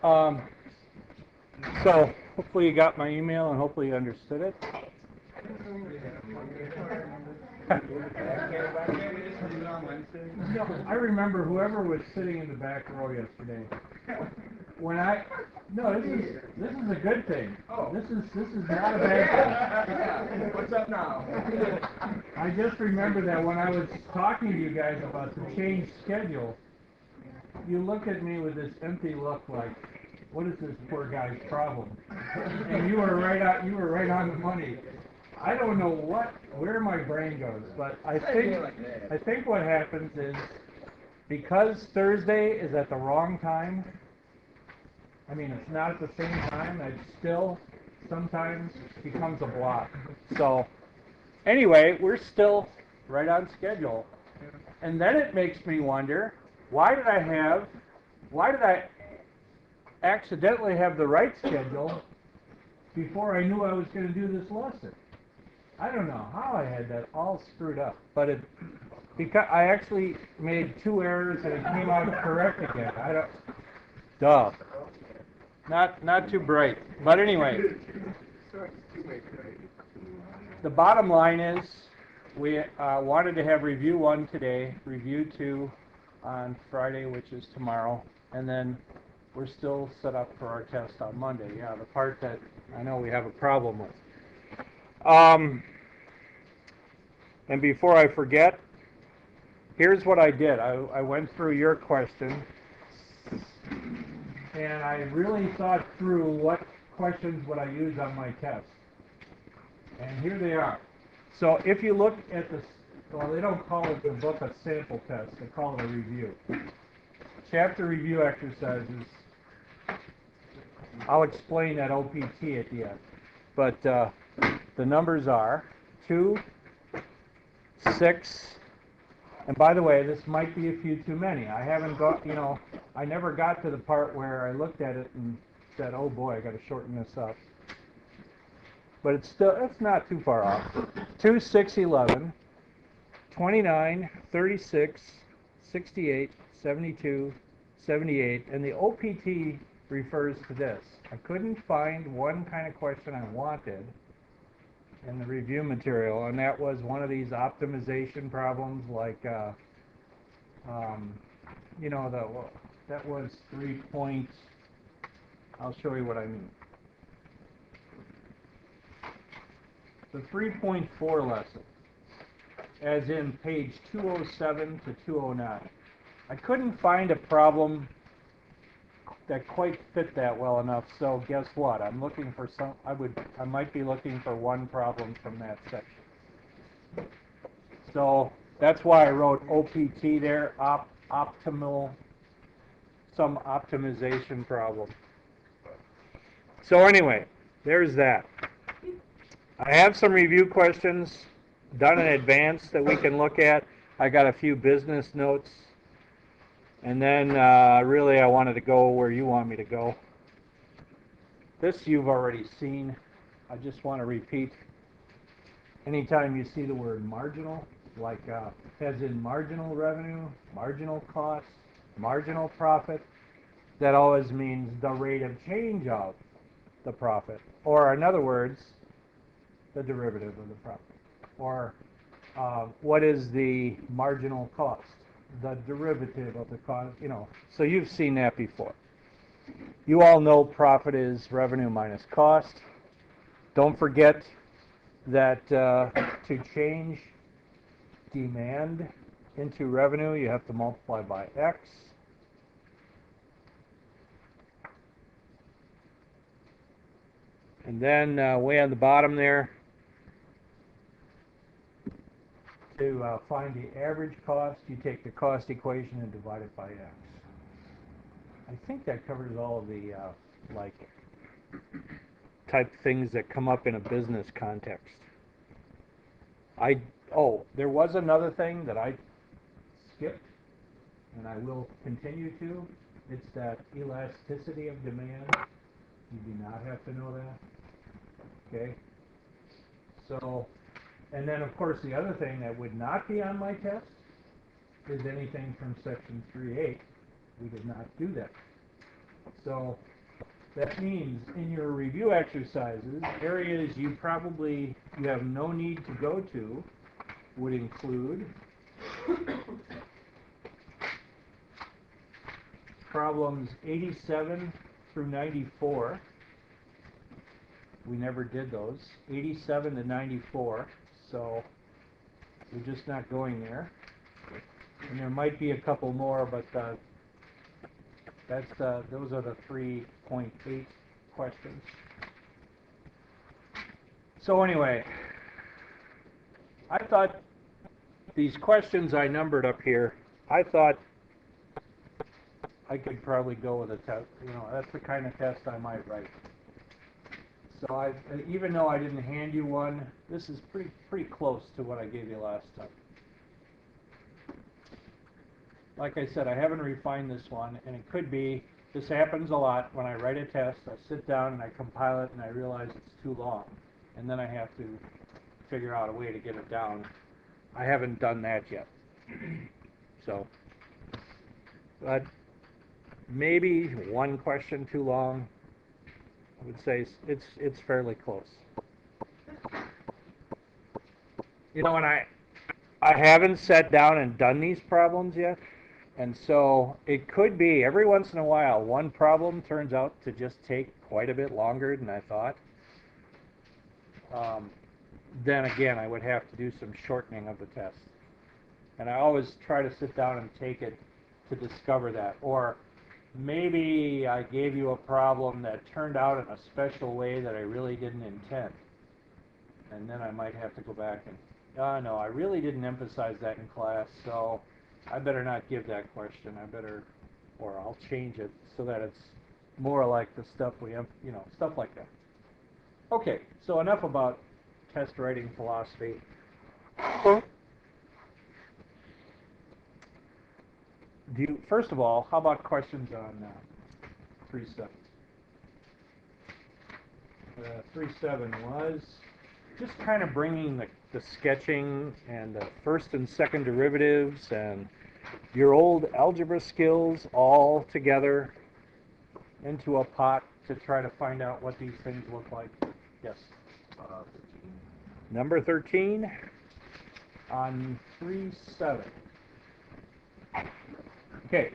Um, so hopefully you got my email and hopefully you understood it. No, I remember whoever was sitting in the back row yesterday. This is a good thing. This is not a bad thing. What's up now? I just remember that when I was talking to you guys about the changed schedule, you looked at me with this empty look like, what is this poor guy's problem? And you were right on the money. I don't know where my brain goes, but I think what happens is because Thursday is at the wrong time, I mean, it's not at the same time, it still sometimes becomes a block. So anyway, we're still right on schedule. And then it makes me wonder, why did I accidentally have the right schedule before I knew I was going to do this lesson? I don't know how I had that all screwed up, but because I actually made 2 errors and it came out correct again. Duh. Not too bright. But anyway, the bottom line is we wanted to have review 1 today, review 2 on Friday, which is tomorrow, and then we're still set up for our test on Monday. Yeah, the part that I know we have a problem with. And before I forget, here's what I did. I went through your question, and I really thought through what questions would I use on my test. And here they are. So if you look at this, well, they don't call it the book a sample test. They call it a review. Chapter review exercises. I'll explain that OPT at the end. But the numbers are 2, 6, and by the way, this might be a few too many. I haven't got, I never got to the part where I looked at it and said, oh boy, I got to shorten this up. But it's not too far off. 2, 6, 11, 29, 36, 68, 72, 78, and the OPT refers to this. I couldn't find one kind of question I wanted in the review material, and that was one of these optimization problems like, that was 3 points. I'll show you what I mean. The 3.4 lesson, as in page 207 to 209. I couldn't find a problem that quite fit that well enough, so guess what? I'm looking for I might be looking for one problem from that section. So that's why I wrote OPT there, some optimization problem. So anyway, there's that. I have some review questions done in advance that we can look at. I got a few business notes. And then really I wanted to go where you want me to go. This you've already seen. I just want to repeat. Anytime you see the word marginal, like as in marginal revenue, marginal cost, marginal profit, that always means the rate of change of the profit. Or in other words, the derivative of the profit. Or what is the marginal cost? The derivative of the cost, so you've seen that before. You all know profit is revenue minus cost. Don't forget that to change demand into revenue, you have to multiply by X. And then way on the bottom there, to find the average cost, you take the cost equation and divide it by X. I think that covers all of the type things that come up in a business context. There was another thing that I skipped, and I will continue to. It's that elasticity of demand. You do not have to know that. Okay? So, and then of course the other thing that would not be on my test is anything from section 3.8. We did not do that. So That means in your review exercises, areas you have no need to go to would include problems 87 through 94. We never did those. 87 to 94, so we're just not going there. And there might be a couple more, but those are the 3.8 questions. So anyway, I thought these questions I numbered up here, I thought I could probably go with a test. You know, that's the kind of test I might write. So even though I didn't hand you one, this is pretty close to what I gave you last time. Like I said, I haven't refined this one, and it could be, this happens a lot when I write a test. I sit down and I compile it and I realize it's too long, and then I have to figure out a way to get it down. I haven't done that yet. So, but maybe one question too long. I would say it's fairly close. You know, and I haven't sat down and done these problems yet, and so it could be every once in a while one problem turns out to just take quite a bit longer than I thought. Then again, I would have to do some shortening of the test, and I always try to sit down and take it to discover that. Or maybe I gave you a problem that turned out in a special way that I really didn't intend, and then I might have to go back and, oh no, I really didn't emphasize that in class, so I better not give that question. Or I'll change it so that it's more like the stuff we have, you know, stuff like that. Okay, so enough about test writing philosophy. First of all, how about questions on 3.7? 3.7 was just kind of bringing the sketching and the first and second derivatives and your old algebra skills all together into a pot to try to find out what these things look like. Yes? 13. Number 13 on 3.7. Okay.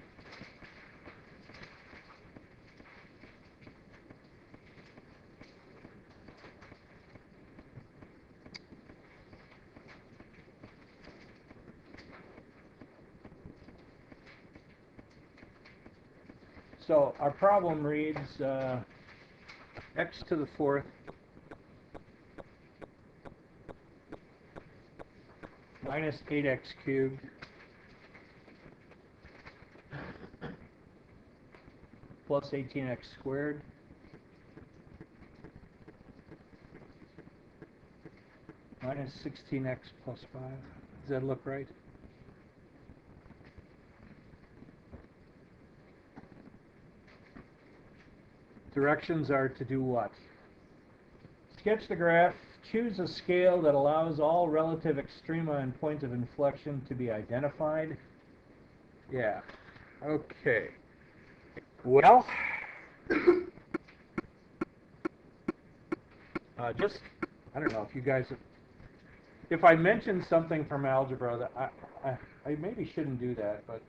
So our problem reads x to the fourth minus 8x cubed plus 18x squared minus 16x plus 5. Does that look right? Directions are to do what? Sketch the graph. Choose a scale that allows all relative extrema and points of inflection to be identified. Yeah. Okay. Well, I don't know if you guys, if I mentioned something from algebra that I maybe shouldn't do that, but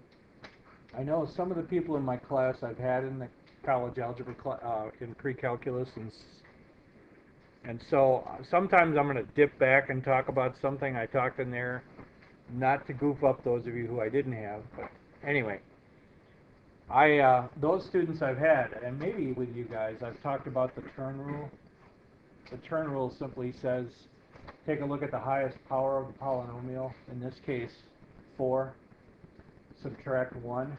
I know some of the people in my class I've had in the college algebra in pre-calculus, and so sometimes I'm going to dip back and talk about something I talked in there, not to goof up those of you who I didn't have, but anyway. Those students I've had, and maybe with you guys, I've talked about the turn rule. The turn rule simply says, take a look at the highest power of the polynomial, in this case 4, subtract 1,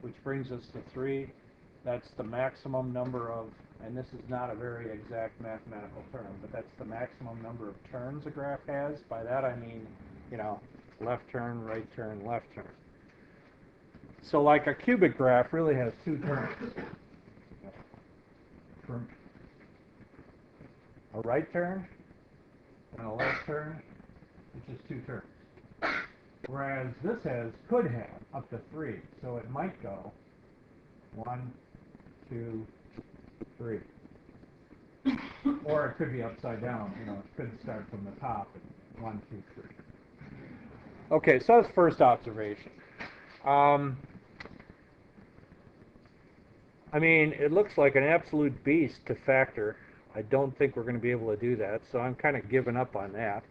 which brings us to 3. That's the maximum number of, and this is not a very exact mathematical term, but that's the maximum number of turns a graph has. By that I mean, you know, left turn, right turn, left turn. So like a cubic graph really has 2 turns. A right turn and a left turn, which is 2 turns. Whereas this could have up to 3, so it might go 1, 2, 3. Or it could be upside down, you know, it could start from the top and 1, 2, 3. Okay, so that's first observation. I mean, it looks like an absolute beast to factor. I don't think we're going to be able to do that, so I'm kind of giving up on that.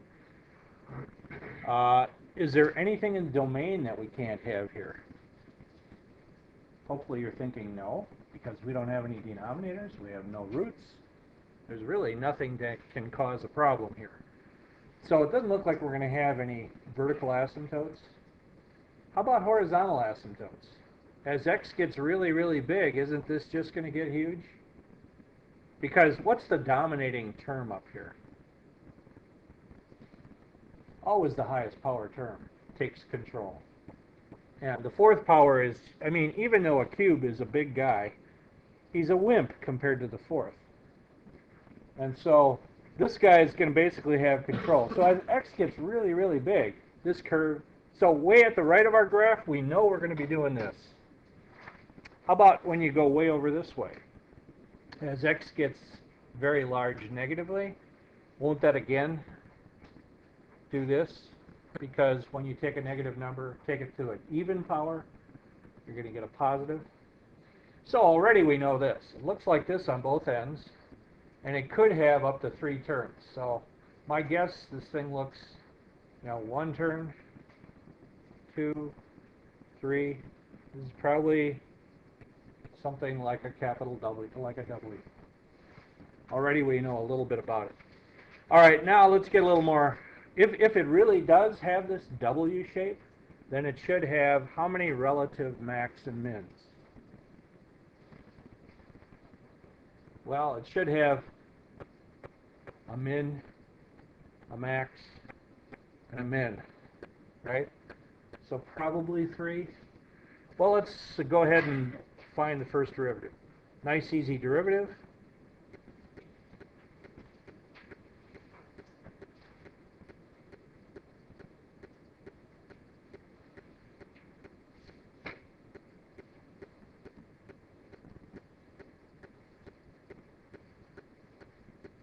Is there anything in the domain that we can't have here? Hopefully you're thinking no, because we don't have any denominators, we have no roots. There's really nothing that can cause a problem here. So it doesn't look like we're going to have any vertical asymptotes. How about horizontal asymptotes? As x gets really, really big, isn't this just going to get huge? Because what's the dominating term up here? Always the highest power term takes control. And the fourth power is, I mean, even though a cube is a big guy, he's a wimp compared to the fourth. And so this guy is going to basically have control. So as x gets really, really big, this curve, so way at the right of our graph, we know we're going to be doing this. How about when you go way over this way? As x gets very large negatively, won't that again do this? Because when you take a negative number, take it to an even power, you're going to get a positive. So already we know this. It looks like this on both ends, and it could have up to 3 terms. So my guess, this thing looks, you know, 1 term, 2, 3. This is probably something like a capital W, like a W. Already we know a little bit about it. All right, now let's get a little more. If it really does have this W shape, then it should have how many relative max and mins? Well, it should have a min, a max, and a min, right? So probably 3. Well, let's go ahead and find the first derivative. Nice, easy derivative.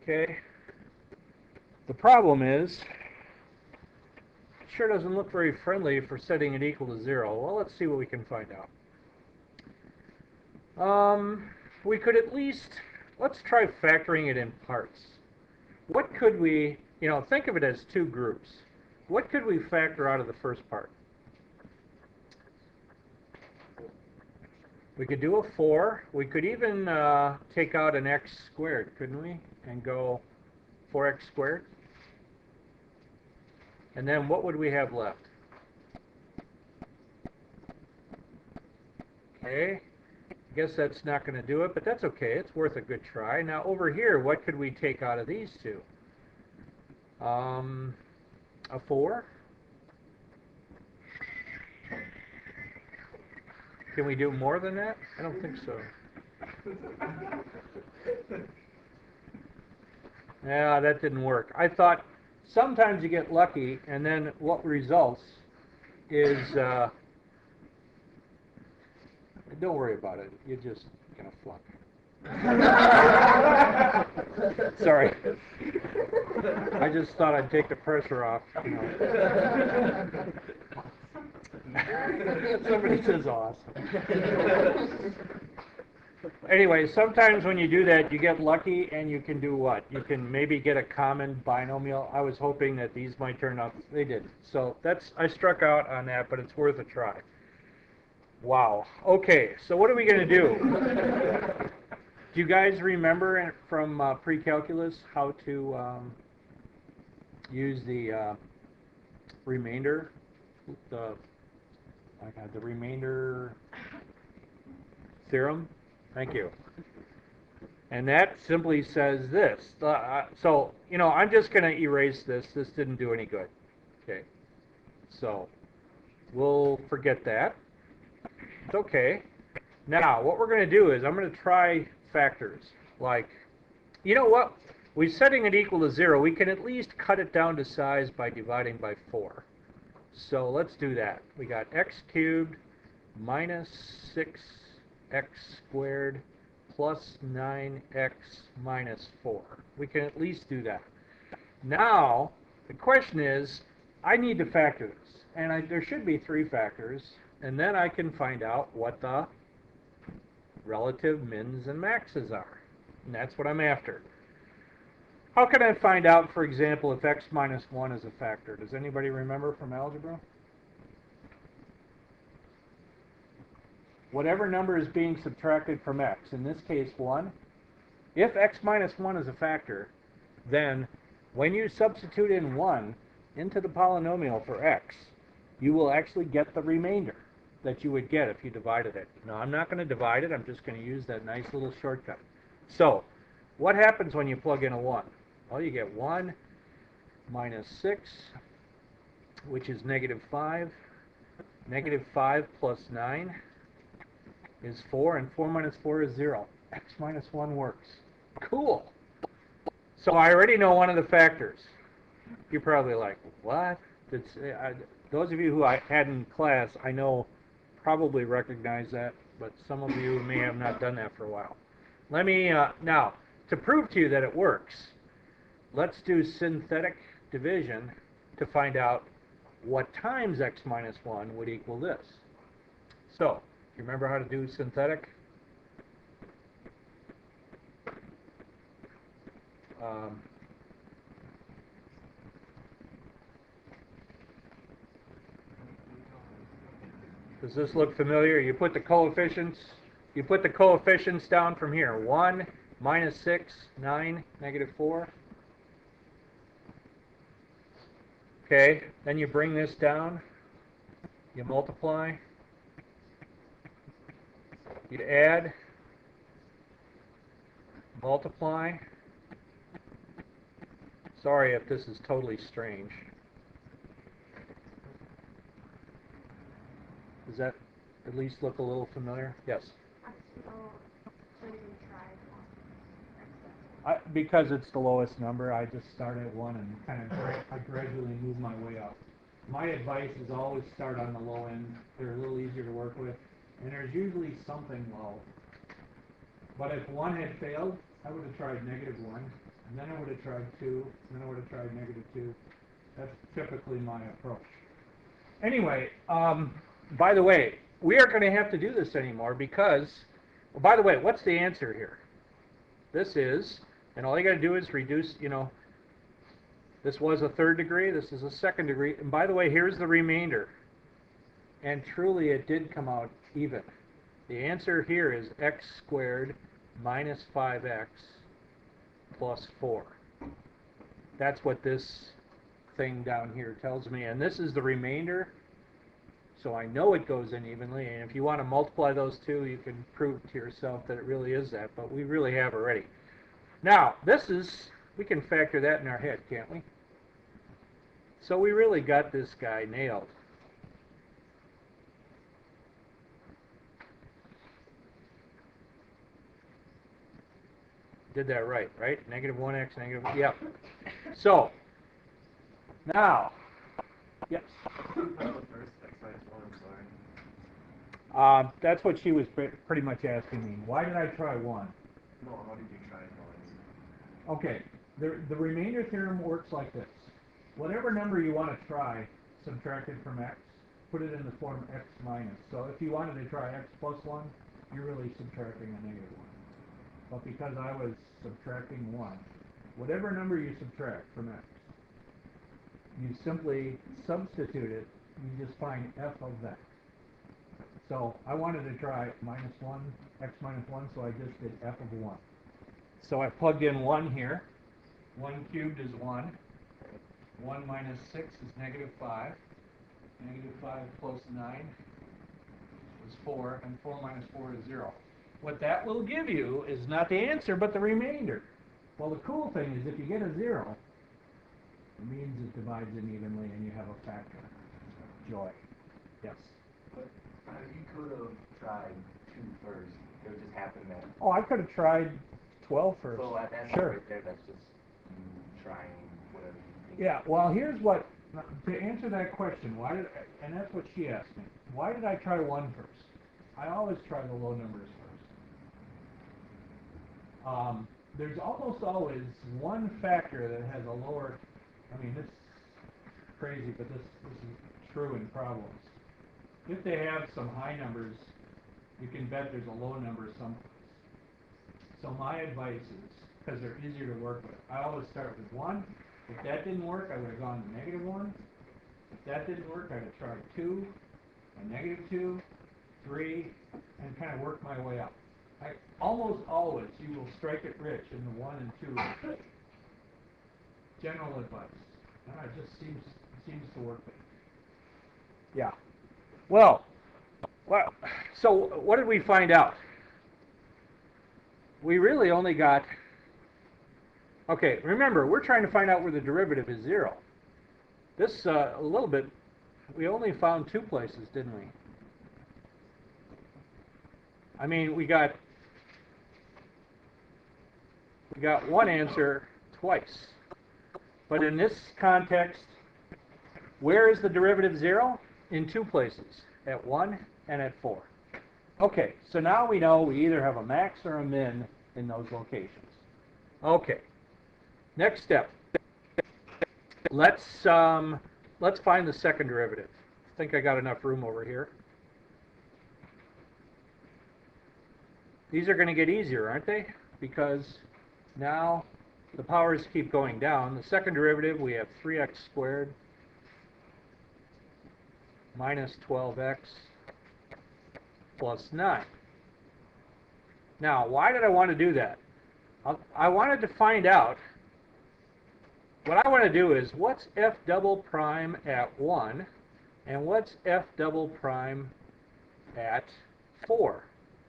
Okay. The problem is, it sure doesn't look very friendly for setting it equal to 0. Well, let's see what we can find out. We could at least, let's try factoring it in parts. What could we, you know, think of it as 2 groups. What could we factor out of the first part? We could do a 4. We could even take out an x squared, couldn't we? And go 4x squared. And then what would we have left? Okay. I guess that's not going to do it, but that's okay. It's worth a good try. Now over here, what could we take out of these two? A 4. Can we do more than that? I don't think so. Yeah, that didn't work. I thought sometimes you get lucky, and then what results is, don't worry about it. You're just going to flunk. Sorry. I just thought I'd take the pressure off. You know. Somebody says awesome. Anyway, sometimes when you do that, you get lucky, and you can do what? You can maybe get a common binomial. I was hoping that these might turn out. They didn't. So I struck out on that, but it's worth a try. Wow. Okay, so what are we going to do? Do you guys remember from pre-calculus how to use the remainder, the remainder theorem? Thank you. And that simply says this. So, you know, I'm just going to erase this. This didn't do any good. Okay. So we'll forget that. It's okay. Now, what we're going to do is I'm going to try factors. Like, you know what? We're setting it equal to 0. We can at least cut it down to size by dividing by 4. So let's do that. We got x cubed minus 6x squared plus 9x minus 4. We can at least do that. Now, the question is, I need to factor this. And there should be 3 factors. And then I can find out what the relative mins and maxes are. And that's what I'm after. How can I find out, for example, if x minus 1 is a factor? Does anybody remember from algebra? Whatever number is being subtracted from x, in this case 1, if x minus 1 is a factor, then when you substitute in 1 into the polynomial for x, you will actually get the remainder that you would get if you divided it. Now, I'm not going to divide it. I'm just going to use that nice little shortcut. So, what happens when you plug in a 1? Well, you get 1 minus 6, which is negative 5. Negative 5 plus 9 is 4, and 4 minus 4 is 0. X minus 1 works. Cool. So I already know one of the factors. You're probably like, what? Those of you who I had in class, I know probably recognize that, but some of you may have not done that for a while. Let me, now, to prove to you that it works, let's do synthetic division to find out what times x minus 1 would equal this. So, you remember how to do synthetic? Does this look familiar? You put the coefficients down from here. 1, minus 6, 9, negative 4. Okay, then you bring this down. You multiply. You add. Multiply. Sorry if this is totally strange. Does that at least look a little familiar? Yes? Because it's the lowest number, I just start at 1 and I gradually move my way up. My advice is always start on the low end. They're a little easier to work with, and there's usually something low. But if 1 had failed, I would have tried negative 1, and then I would have tried 2, and then I would have tried negative 2. That's typically my approach. Anyway, by the way, we aren't going to have to do this anymore because, well, by the way, what's the answer here? This is, and all you got to do is reduce, this was a 3rd degree, this is a 2nd degree, and by the way, here's the remainder. And truly, it did come out even. The answer here is x squared minus 5x plus 4. That's what this thing down here tells me, and this is the remainder. So I know it goes in evenly, and if you want to multiply those two, you can prove to yourself that it really is that, but we really have already. Now, we can factor that in our head, can't we? So we really got this guy nailed. Did that right? Negative 1x, negative, yep. So, now, yes? That's what she was pretty much asking me. Why did I try 1? No, how did you try 1? Okay, the remainder theorem works like this. Whatever number you want to try subtracted from x, put it in the form x minus. So if you wanted to try x plus 1, you're really subtracting a negative 1. But because I was subtracting 1, whatever number you subtract from x, you simply substitute it, you just find f of that. So I wanted to try minus 1, x minus 1, so I just did f of 1. So I plugged in 1 here. 1 cubed is 1. 1 minus 6 is negative 5. Negative 5 plus 9 is 4, and 4 minus 4 is 0. What that will give you is not the answer, but the remainder. Well, the cool thing is if you get a 0, it means it divides in evenly and you have a factor. Joy. Yes? But you could have tried 2 first. It would just happen that. Oh, I could have tried 12 first. So that's sure. right there. That's just you trying whatever you think. Yeah, well, here's what, to answer that question, and that's what she asked me. Why did I try 1 first? I always try the low numbers first. There's almost always one factor that has a lower, I mean, this is crazy, but this is true in problems. If they have some high numbers, you can bet there's a low number someplace. So my advice is, because they're easier to work with, I always start with 1. If that didn't work, I would have gone to -1. If that didn't work, I'd have tried 2, a -2, 3, and kind of work my way up. Almost always, you will strike it rich in the 1 and 2. General advice. It just seems to work. Yeah. Well, so what did we find out? We really only got, okay, remember, we're trying to find out where the derivative is 0. This, a little bit, we only found 2 places, didn't we? I mean, we got one answer twice. But in this context, where is the derivative 0? In 2 places, at 1 and at 4. Okay, so now we know we either have a max or a min in those locations. Okay, next step. Let's find the second derivative. I think I got enough room over here. These are going to get easier, aren't they? Because now the powers keep going down. The second derivative, we have 3x squared minus 12x plus 9. Now, why did I want to do that? I wanted to find out, what I want to do is, what's f double prime at 1, and what's f double prime at 4?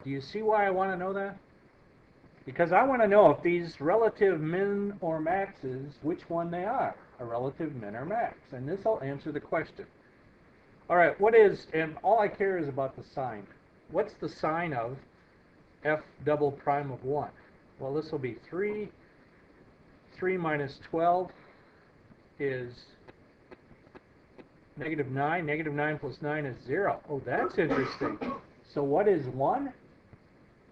Do you see why I want to know that? Because I want to know if these relative min or maxes, which one they are, a relative min or max. And this will answer the question. All right, and all I care is about the sign. What's the sign of f double prime of 1? Well, this will be 3. 3 minus 12 is -9. -9 plus 9 is 0. Oh, that's interesting. So what is 1?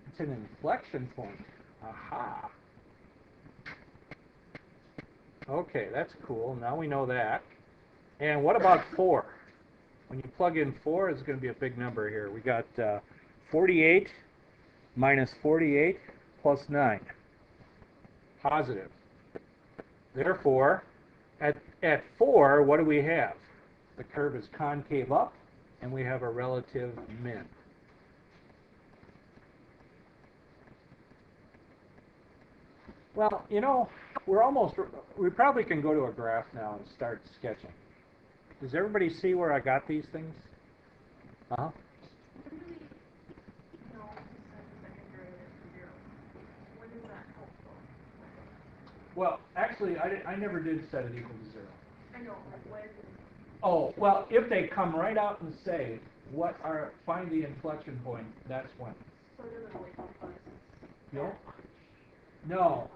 It's an inflection point. Aha. Okay, that's cool. Now we know that. And what about 4? When you plug in 4, it's going to be a big number here. We got 48 minus 48 plus 9. Positive. Therefore, at 4, what do we have? The curve is concave up, and we have a relative min. Well, you know, we probably can go to a graph now and start sketching. Does everybody see where I got these things? Uh-huh. Well, actually, I never did set it equal to 0. I know, like when. Oh, well, if they come right out and say, find the inflection point, that's when. So it doesn't really help us. No? No,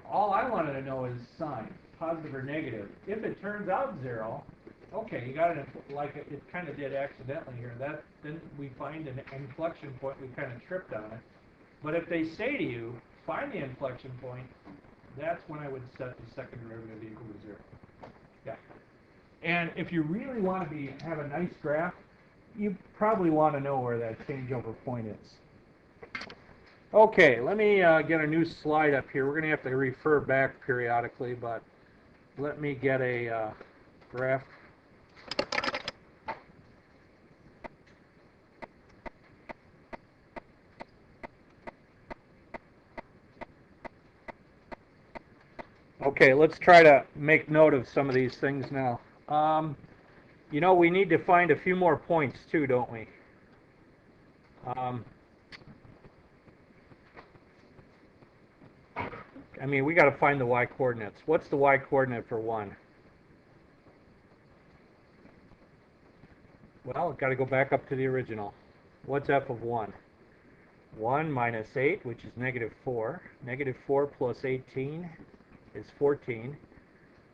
all I wanted to know is sign, positive or negative. If it turns out 0, okay, you got it like it kind of did accidentally here. Then we find an inflection point, we kind of tripped on it. But if they say to you, find the inflection point, that's when I would set the second derivative equal to 0. Yeah. And if you really want to have a nice graph, you probably want to know where that changeover point is. Okay, let me get a new slide up here. We're going to have to refer back periodically, but let me get a graph. Okay, let's try to make note of some of these things now. You know, we need to find a few more points too, don't we? I mean, we got to find the y-coordinates. What's the y-coordinate for 1? Well, got to go back up to the original. What's f of 1? 1 minus 8, which is -4. -4 plus 18 is 14.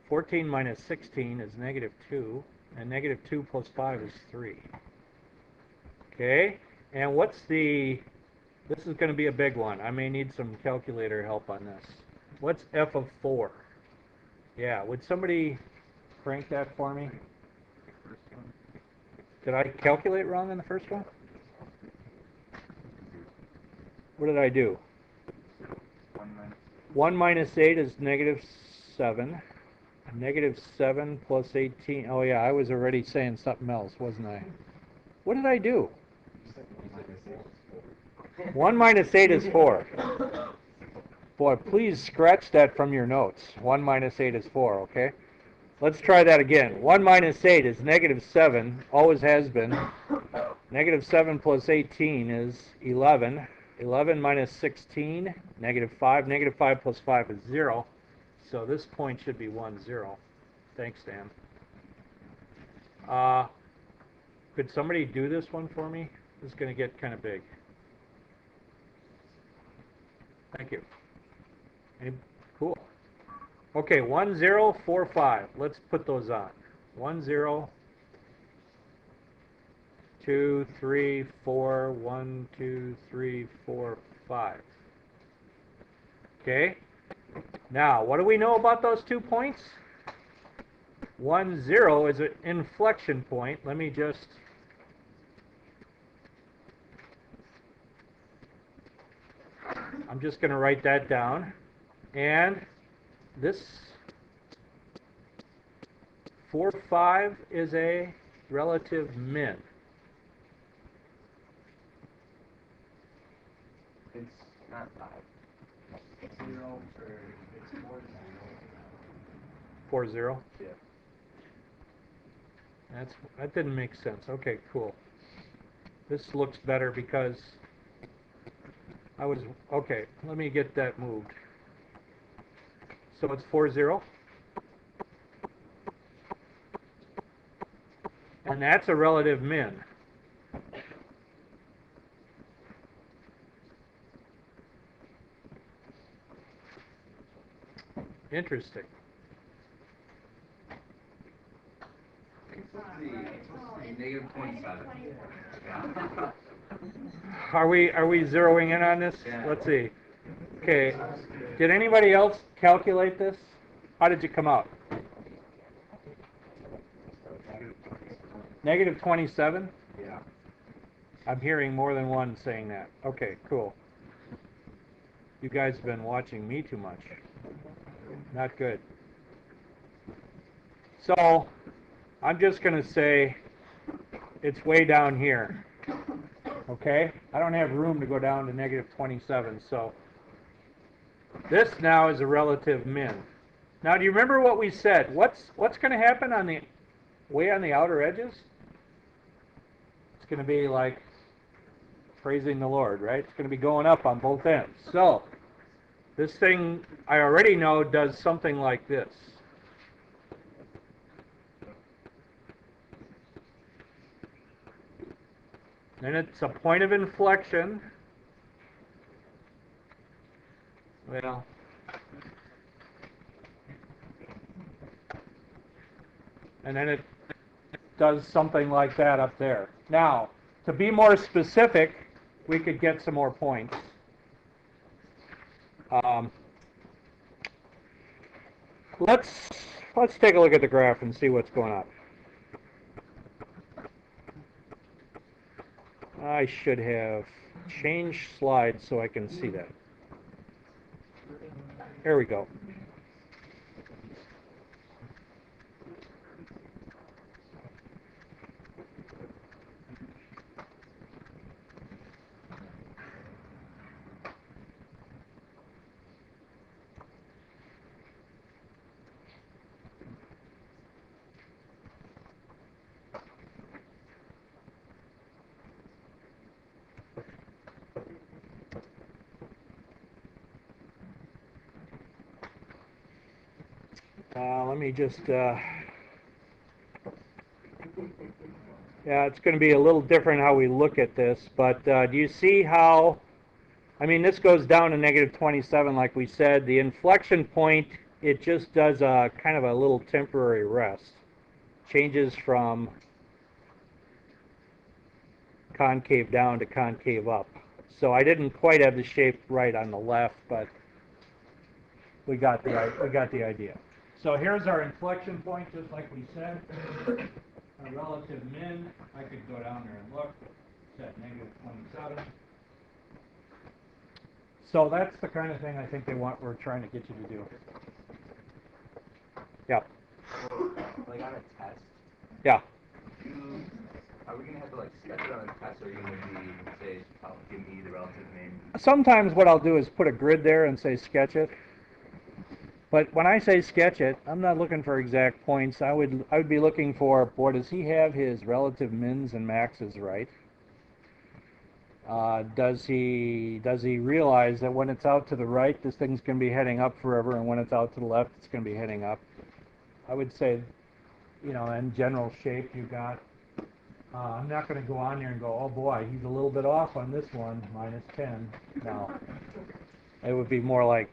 14 minus 16 is -2. And -2 plus 5 is 3. Okay, and what's the This is going to be a big one. I may need some calculator help on this. What's f of 4? Yeah, would somebody crank that for me? Did I calculate wrong on the first one? What did I do? 1 minus 8 is negative 7. Negative 7 plus 18. Oh yeah, I was already saying something else, wasn't I? What did I do? 1 minus 8 is 4. Boy, please scratch that from your notes. 1 minus 8 is 4, okay? Let's try that again. 1 minus 8 is negative 7, always has been. Negative 7 plus 18 is 11. 11 minus 16, negative 5. Negative 5 plus 5 is 0. So this point should be 1, 0. Thanks, Dan. Could somebody do this one for me? This is going to get kind of big. Thank you. Cool. Okay, 1, 0, 4, 5. Let's put those on. 1, 0, 2, 3, 4, 1, 2, 3, 4, 5. Okay. Now, what do we know about those 2 points? 1, 0 is an inflection point. Let me just... I'm just going to write that down. And this 4, 5 is a relative min. It's not 5. It's 0 or it's 4, 0. 4, 0? Yeah. That didn't make sense. Okay, cool. This looks better because okay, let me get that moved. So it's 4, 0. And that's a relative min. Interesting. It's supposed to be negative 27. Are we zeroing in on this? Yeah. Let's see. Okay. Did anybody else calculate this? How did you come out? Negative 27? Yeah. I'm hearing more than one saying that. Okay, cool. You guys have been watching me too much. Not good. So, I'm just going to say it's way down here. Okay? I don't have room to go down to negative 27, so this now is a relative min. Now, do you remember what we said? What's going to happen on the way on the outer edges? It's going to be like praising the Lord, right? It's going to be going up on both ends. So, this thing, I already know, does something like this. Then it's a point of inflection. Well, and then it does something like that up there. Now, to be more specific, we could get some more points. Let's take a look at the graph and see what's going on. I should have changed slides so I can see that. There we go. Let me just, yeah, it's going to be a little different how we look at this, but do you see how, I mean, this goes down to negative 27 like we said. The inflection point, it just does a kind of a little temporary rest. Changes from concave down to concave up. So I didn't quite have the shape right on the left, but we got the idea. So here's our inflection point, just like we said. Our relative min, I could go down there and look, set negative 27. So that's the kind of thing I think we're trying to get you to do. Yeah. Like on a test, Yeah. are we gonna have to like sketch it on a test, or are you gonna be say, oh, give me the relative name? Sometimes what I'll do is put a grid there and say sketch it. But when I say sketch it, I'm not looking for exact points. I would be looking for, boy, does he have his relative mins and maxes right? Does he realize that when it's out to the right, this thing's going to be heading up forever, and when it's out to the left, it's going to be heading up? I would say, in general shape, you got. I'm not going to go on there and go, oh boy, he's a little bit off on this one, minus 10. No, it would be more like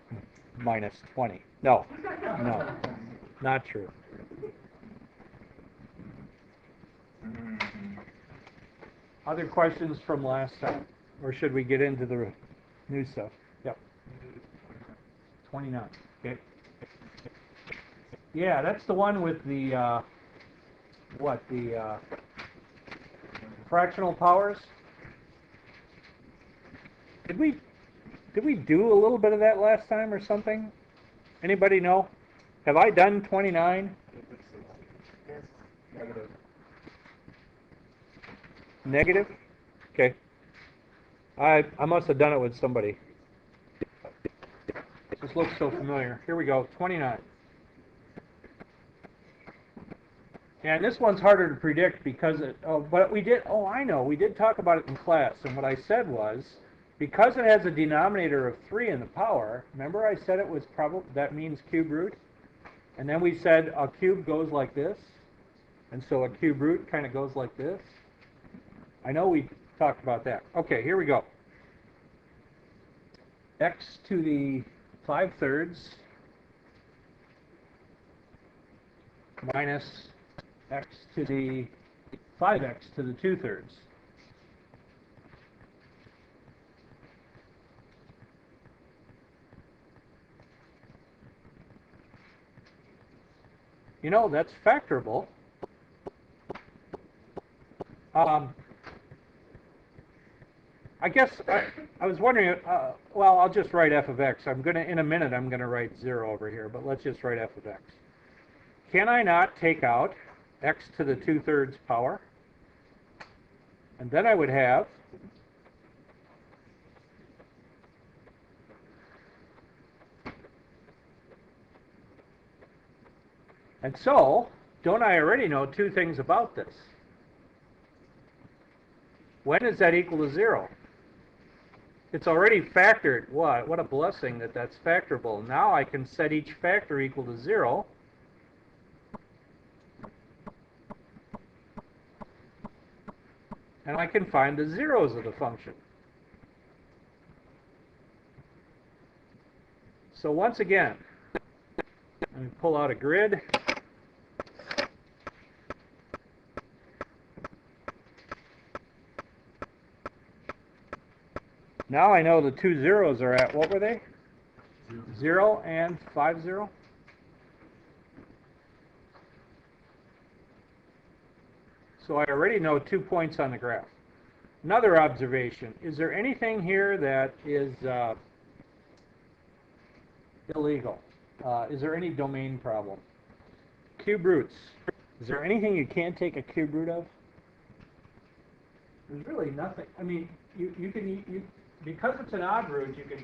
minus 20. No, not true. Other questions from last time? Or should we get into the new stuff? Yep. 29. Okay. Yeah, that's the one with the, fractional powers? Did we do a little bit of that last time or something? Anybody know? Have I done 29? Negative. Negative? Okay. I must have done it with somebody. This looks so familiar. Here we go, 29. And this one's harder to predict because I know, we did talk about it in class, and what I said was, because it has a denominator of 3 in the power, remember I said it was that means cube root? And then we said a cube goes like this, and so a cube root kind of goes like this. I know we talked about that. Okay, here we go. X to the 5/3 minus x to the 5x to the 2/3. That's factorable. I guess I was wondering, well, I'll just write f of x. In a minute, I'm going to write 0 over here, but let's just write f of x. Can I not take out x to the 2/3 power? And then I would have and so, don't I already know 2 things about this? When is that equal to 0? It's already factored. What a blessing that that's factorable. Now I can set each factor equal to 0. And I can find the zeros of the function. So once again, let me pull out a grid. Now I know the 2 zeros are at, what were they? 0 and 5, 0. So I already know 2 points on the graph. Another observation, is there anything here that is illegal? Is there any domain problem? Cube roots. Is there anything you can't take a cube root of? There's really nothing. I mean, you can because it's an odd root, you can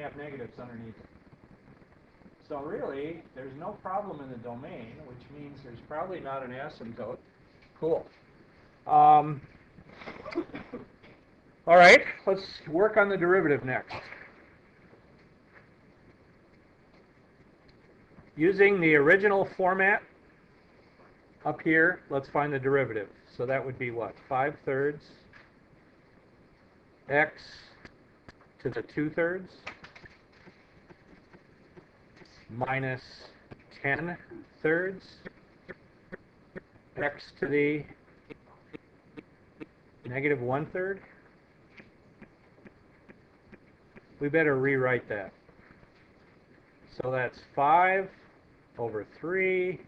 have negatives underneath it. So really, there's no problem in the domain, which means there's probably not an asymptote. Cool. All right, let's work on the derivative next. Using the original format up here, let's find the derivative. So that would be what? 5/3 x to the 2/3 minus 10/3 x to the negative 1/3. we better rewrite that. So that's 5 over 3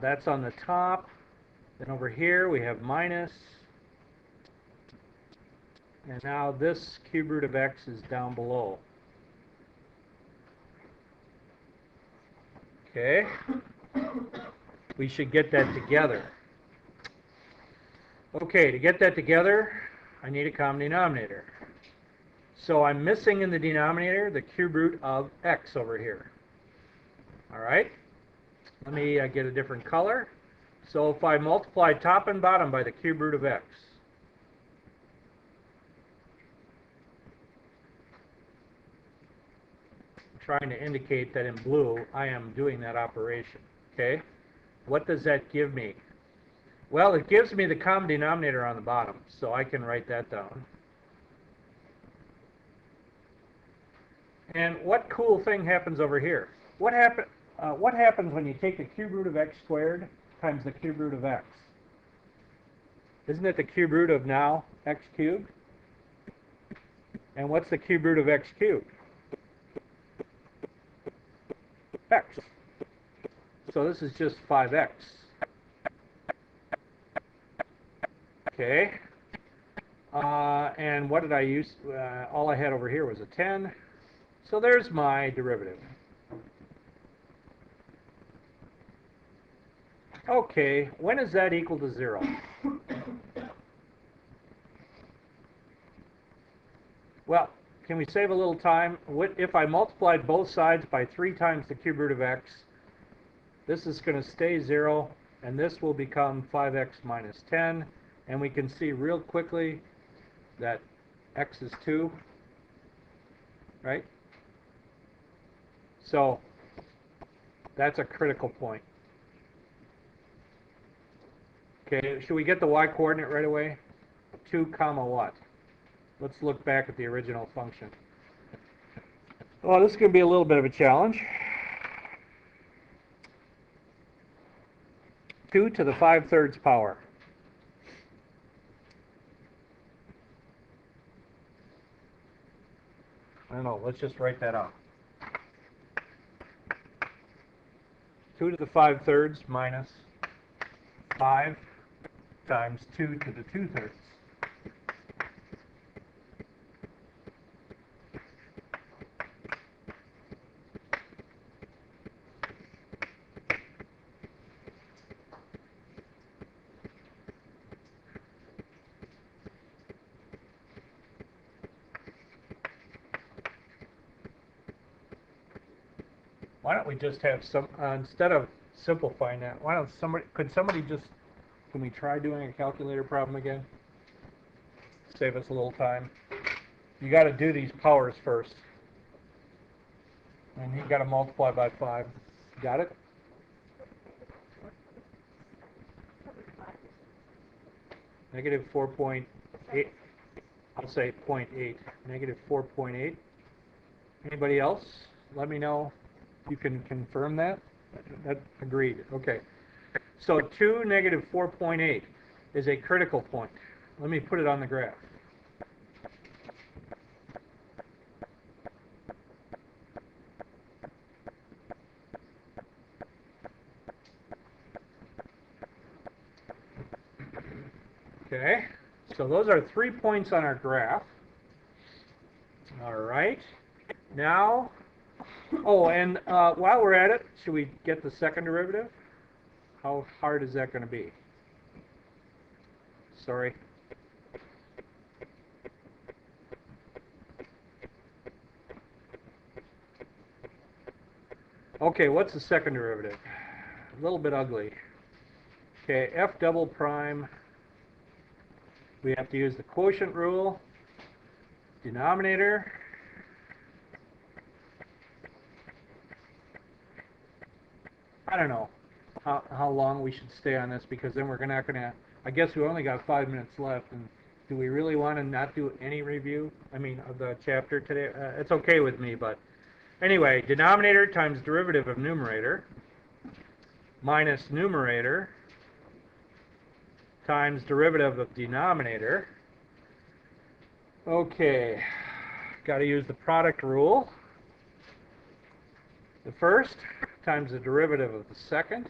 that's on the top. Then over here we have minus. And now this cube root of x is down below. Okay. We should get that together. Okay, to get that together, I need a common denominator. So I'm missing in the denominator the cube root of x over here. All right? Let me get a different color. So if I multiply top and bottom by the cube root of x, I'm trying to indicate that in blue I am doing that operation. Okay? What does that give me? Well, it gives me the common denominator on the bottom, so I can write that down. And what cool thing happens over here? What happens when you take the cube root of x squared times the cube root of x? Isn't it the cube root of now x cubed? And what's the cube root of x cubed? X. So this is just 5x. Okay. And what did I use? All I had over here was a 10. So there's my derivative. Okay, when is that equal to 0? Well, can we save a little time? If I multiplied both sides by 3 times the cube root of x, this is going to stay 0, and this will become 5x minus 10. And we can see real quickly that x is 2, right? So that's a critical point. Okay, should we get the y-coordinate right away? 2 comma what? Let's look back at the original function. Well, this is going to be a little bit of a challenge. 2 to the 5/3 power. I don't know, let's just write that out. 2 to the 5/3 minus 5 times 2 to the 2/3. Why don't we just have some, instead of simplifying that, why don't can we try doing a calculator problem again? Save us a little time. You got to do these powers first. And you got to multiply by 5. Got it? Negative 4.8. I'll say 0.8. Negative 4.8. Anybody else? Let me know. You can confirm that? That agreed. Okay. So 2, negative 4.8 is a critical point. Let me put it on the graph. Okay. So those are 3 points on our graph. All right. Now, oh, and while we're at it, should we get the second derivative? How hard is that going to be? Sorry. Okay, what's the second derivative? A little bit ugly. Okay, f double prime. We have to use the quotient rule. Denominator. I don't know how long we should stay on this, because then we're not going to, I guess we only got 5 minutes left, and do we really want to not do any review, of the chapter today? It's okay with me, but anyway, denominator times derivative of numerator minus numerator times derivative of denominator. Okay, got to use the product rule. The first times the derivative of the second,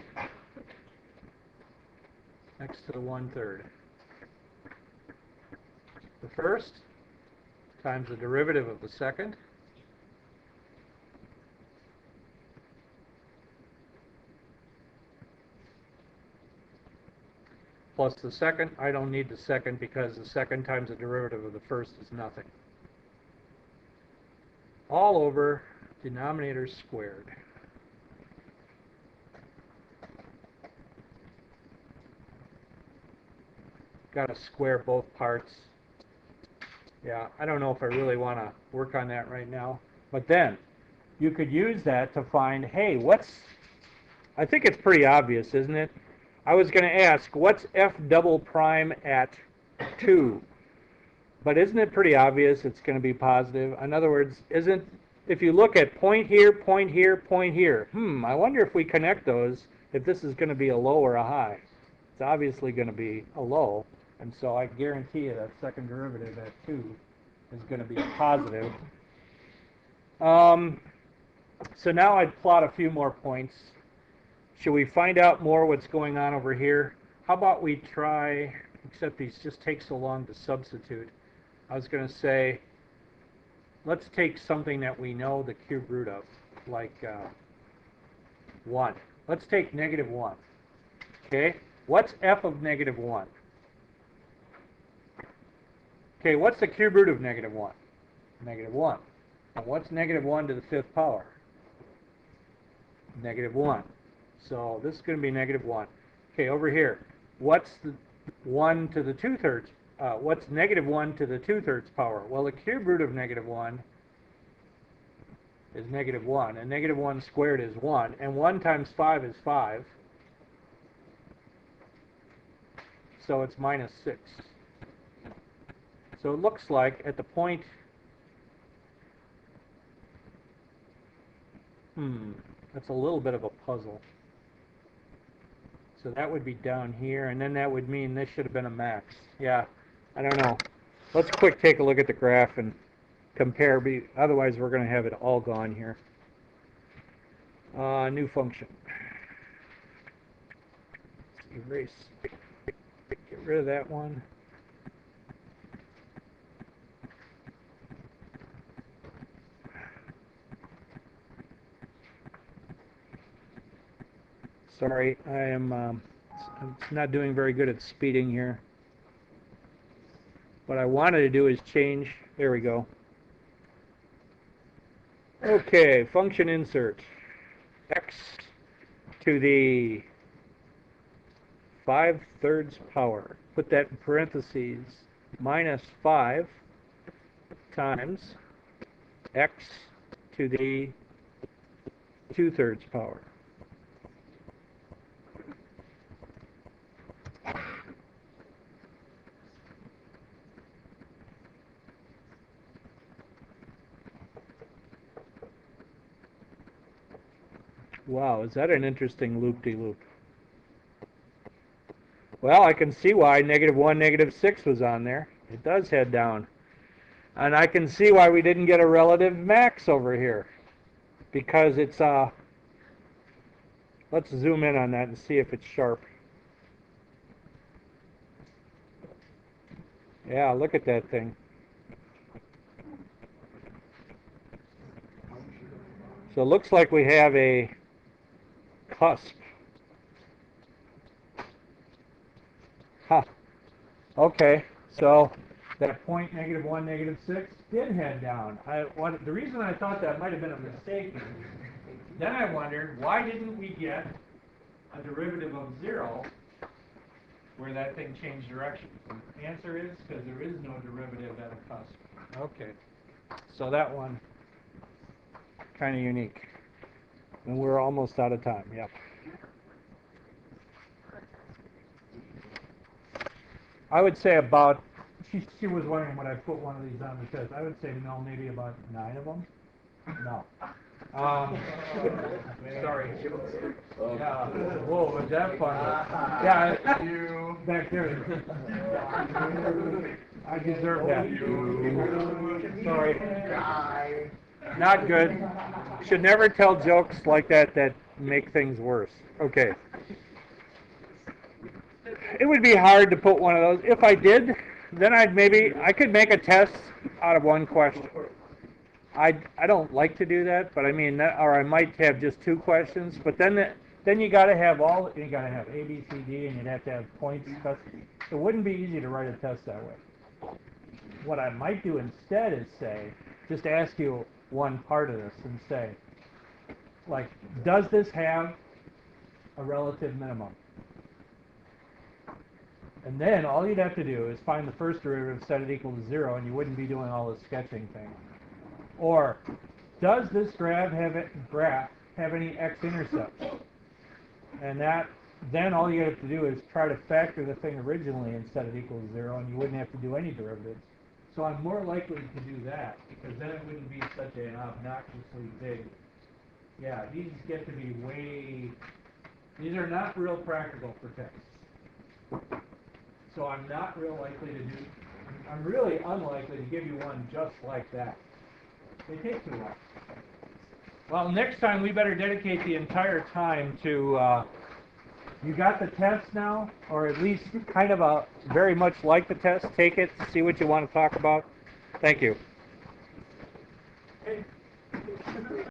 next to the 1/3. The first times the derivative of the second, plus the second. I don't need the second because the second times the derivative of the first is nothing. All over denominator squared. Got to square both parts. Yeah, I don't know if I really want to work on that right now. But then, you could use that to find, hey, I think it's pretty obvious, isn't it? I was going to ask, what's f double prime at 2? But isn't it pretty obvious it's going to be positive? In other words, if you look at point here, point here, point here, I wonder if we connect those, if this is going to be a low or a high. It's obviously going to be a low, and so I guarantee you that second derivative at 2 is going to be positive. So now I'd plot a few more points. Should we find out more what's going on over here? How about we try, except these just take so long to substitute. I was going to say, let's take something that we know the cube root of, like 1. Let's take -1. Okay, what's f of -1? Okay, what's the cube root of -1? -1. And what's -1 to the 5th power? -1. So this is going to be -1. Okay, over here, what's the 1 to the 2/3? What's -1 to the 2/3 power? Well, the cube root of -1 is -1, and -1 squared is 1, and 1 times 5 is 5. So it's -6. So it looks like at the point, that's a little bit of a puzzle. So that would be down here, and then that would mean this should have been a max. Yeah, I don't know. Let's quick take a look at the graph and compare. Otherwise, we're going to have it all gone here. New function. Erase. Get rid of that one. Sorry, I'm not doing very good at speeding here. What I wanted to do is change. There we go. Okay, function insert. X to the 5/3 power. Put that in parentheses. -5 times x to the 2/3 power. Wow, is that an interesting loop-de-loop? Well, I can see why -1, -6 was on there. It does head down. And I can see why we didn't get a relative max over here. Because it's, let's zoom in on that and see if it's sharp. Yeah, look at that thing. So it looks like we have a cusp. Okay, so that point -1, -6 did head down. The reason I thought that might have been a mistake, then I wondered, why didn't we get a derivative of 0 where that thing changed direction? The answer is because there is no derivative at a cusp. Okay, so that one, kind of unique. And we're almost out of time, yep. I would say about, she was wondering when I put one of these on the test, I would say no, maybe about 9 of them. No. Sorry. Yeah. Whoa, was that fun? Yeah, back there. I deserve that. Sorry. Not good. Should never tell jokes like that that make things worse. Okay. It would be hard to put one of those. If I did, then I could make a test out of one question. I don't like to do that, but I mean, or I might have just 2 questions, but then you got to have you got to have A, B, C, D, and you'd have to have points. It wouldn't be easy to write a test that way. What I might do instead is just ask you one part of this and say, like, does this have a relative minimum? And then all you'd have to do is find the first derivative, set it equal to 0, and you wouldn't be doing all this sketching thing. Or, does this graph have any x-intercepts? And then all you have to do is try to factor the thing originally and set it equal to 0, and you wouldn't have to do any derivatives. So I'm more likely to do that, because then it wouldn't be such an obnoxiously big. Yeah, these get to be these are not real practical for text. So I'm not real likely to I'm really unlikely to give you one just like that. They take too long. Well, next time we better dedicate the entire time to, you got the test now, or at least kind of very much like the test, take it, see what you want to talk about. Thank you.